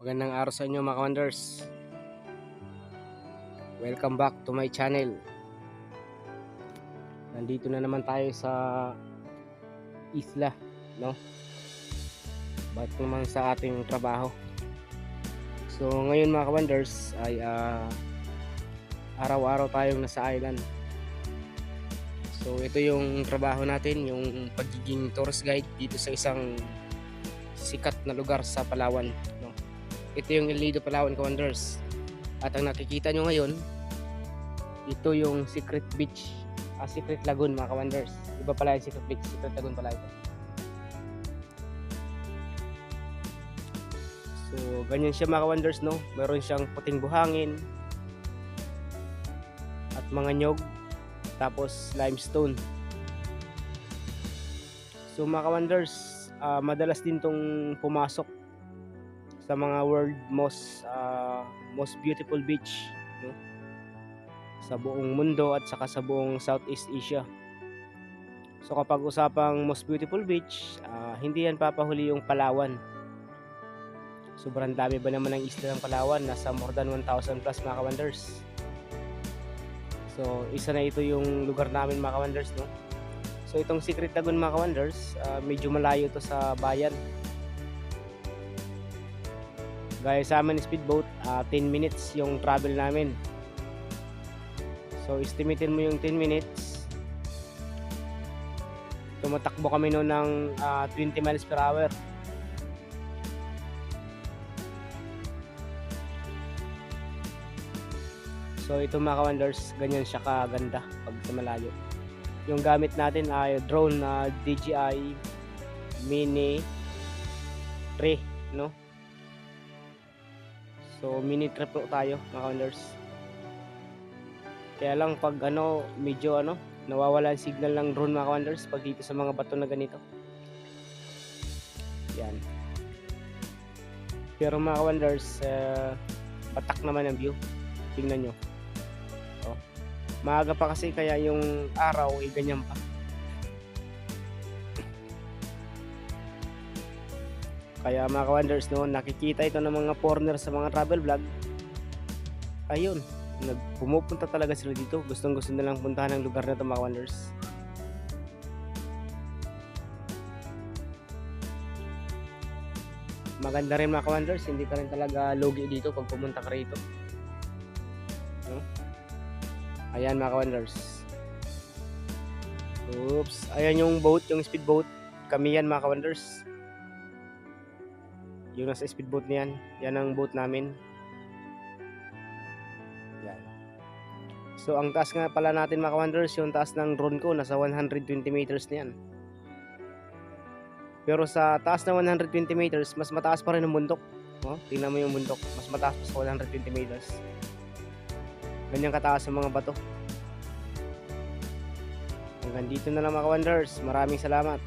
Magandang araw sa inyo mga wonders. Welcome back to my channel. Nandito na naman tayo sa isla, no? Ba't naman sa ating trabaho. So ngayon mga wonders ay araw-araw tayong nasa island. So ito yung trabaho natin, yung pagiging tourist guide dito sa isang sikat na lugar sa Palawan, no? Ito yung El Nido, Palawan, Wonders. At ang nakikita nyo ngayon, ito yung Secret Beach, Secret Lagoon mga ka-wonders. Iba pala yung Secret Beach, Secret Lagoon pala ito. So ganyan siya mga ka-wonders, no? Meron siyang puting buhangin at mga nyog, tapos limestone. So mga ka-wonders, madalas din tong pumasok sa mga world most beautiful beach, no? Sa buong mundo at saka sa buong Southeast Asia. So kapag usapang most beautiful beach, hindi yan papahuli yung Palawan. Sobrang dami ba naman ng isla ng Palawan? Nasa more than 1,000 plus mga ka-wonders. So isa na ito yung lugar namin mga ka-wonders, no? So itong Secret Lagoon mga ka-wonders, medyo malayo to sa bayan. Gaya sa amin speedboat, 10 minutes yung travel namin. So estimatein mo yung 10 minutes. Tumatakbo kami noon ng 20 miles per hour. So ito mga ka-wonders, ganyan siya kaganda pag sa malayo. Yung gamit natin ay drone na DJI Mini 3, no? So mini trip tayo mga ka-wonders. Kaya lang pag medyo nawawala ang signal ng drone mga ka-wonders pag dito sa mga bato na ganito. Yan. Pero mga ka-wonders, patak naman ang view. Tingnan nyo. Maaga pa kasi kaya yung araw ay ganyan pa. Kaya mga ka-wonders, no, nakikita ito ng mga foreigner sa mga travel vlog. Ayun, pumupunta talaga sila dito. Gustong gusto nilang puntahan ang lugar na ito mga ka-wonders. Maganda rin mga ka-wonders, hindi ka rin talaga logi dito pag pumunta ka rito, no? Ayan mga ka-wonders. Oops, ayan yung boat, yung speedboat. Kami yan mga ka-wonders. Yung nasa speedboat niyan, yan ang boat namin. Yan. So ang taas nga pala natin mga ka-wonders, yung taas ng drone ko nasa 120 meters niyan. Pero sa taas na 120 meters, mas mataas pa rin ang bundok. Tingnan mo yung bundok, mas mataas pa sa 120 meters. Ganyan kataas ang mga bato. Hanggang dito na lang mga ka-wonders. Maraming salamat.